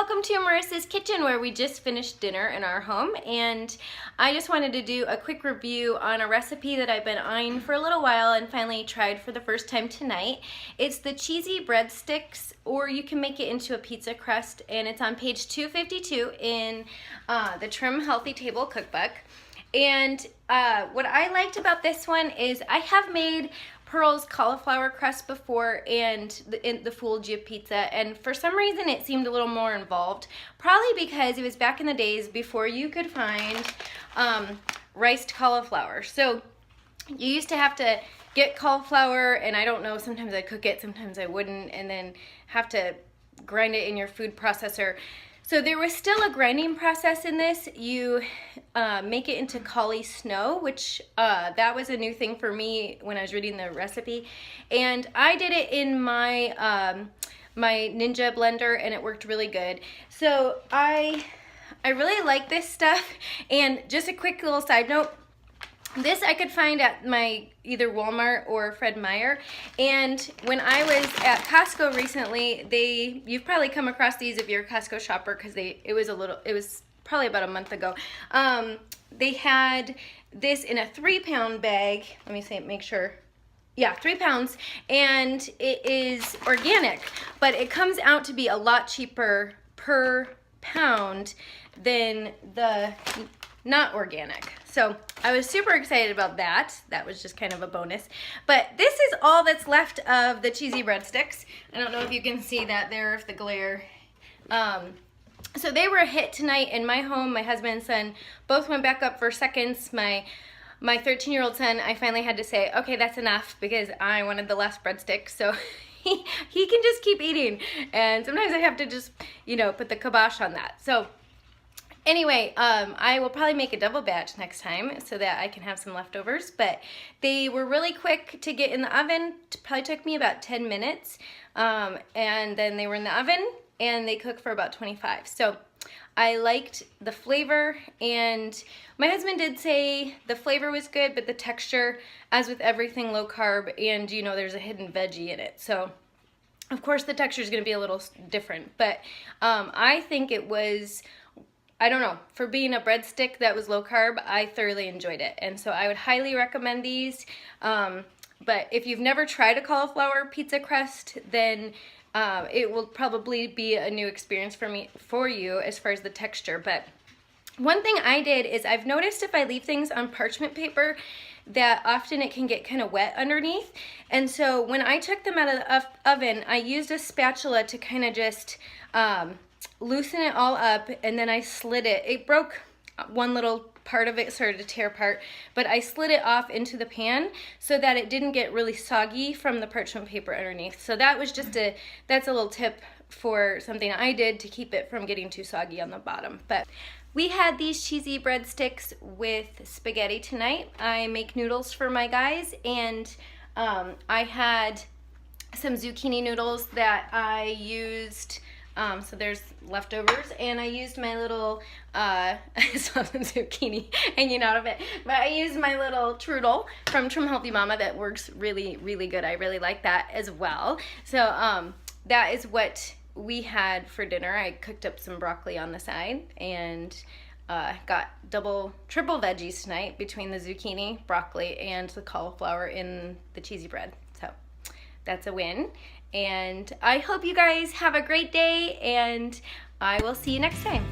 welcome to Marissa's Kitchen, where we just finished dinner in our home, and I just wanted to do a quick review on a recipe that I've been eyeing for a little while and finally tried for the first time tonight. It's the cheesy breadsticks, or you can make it into a pizza crust, and it's on page 252 in the Trim Healthy Table Cookbook. And what I liked about this one is I have made Pearl's cauliflower crust before and the Fulgia pizza, and for some reason it seemed a little more involved, probably because it was back in the days before you could find riced cauliflower. So you used to have to get cauliflower, and I don't know, sometimes I'd cook it, sometimes I wouldn't, and then have to grind it in your food processor. So there was still a grinding process in this. You make it into cauli snow, which that was a new thing for me when I was reading the recipe. And I did it in my my Ninja blender, and it worked really good. So I really like this stuff. And just a quick little side note, this I could find at my either Walmart or Fred Meyer, and when I was at Costco recently, you've probably come across these if you're a Costco shopper, because it was probably about a month ago. They had this in a 3-pound bag. Let me say, make sure. Yeah, 3 pounds, and it is organic, but it comes out to be a lot cheaper per pound than the not organic. So I was super excited about that. That was just kind of a bonus. But this is all that's left of the cheesy breadsticks. I don't know if you can see that there, if the glare. So they were a hit tonight in my home. My husband and son both went back up for seconds. My 13-year-old son, I finally had to say, okay, that's enough, because I wanted the last breadsticks. So he can just keep eating. And sometimes I have to just, put the kibosh on that. So anyway, I will probably make a double batch next time so that I can have some leftovers, but they were really quick to get in the oven. It probably took me about 10 minutes, and then they were in the oven, and they cooked for about 25. So I liked the flavor, and my husband did say the flavor was good, but the texture, as with everything low carb, and there's a hidden veggie in it. So of course the texture is going to be a little different, but I think it was, I don't know, for being a breadstick that was low carb, I thoroughly enjoyed it. And so I would highly recommend these. But if you've never tried a cauliflower pizza crust, then it will probably be a new experience for you as far as the texture. But one thing I did is I've noticed if I leave things on parchment paper that often it can get kind of wet underneath. And so when I took them out of the oven, I used a spatula to kind of just loosen it all up, and then I slid it. It broke, one little part of it started to tear apart, but I slid it off into the pan so that it didn't get really soggy from the parchment paper underneath. So that was just that's a little tip for something I did to keep it from getting too soggy on the bottom. But we had these cheesy breadsticks with spaghetti tonight. I make noodles for my guys, and I had some zucchini noodles that I used. So there's leftovers, and I used my little, I saw some zucchini hanging out of it, but I used my little trudel from Trim Healthy Mama that works really, really good. I really like that as well. So that is what we had for dinner. I cooked up some broccoli on the side, and got triple veggies tonight between the zucchini, broccoli, and the cauliflower in the cheesy bread. So that's a win. And I hope you guys have a great day, and I will see you next time.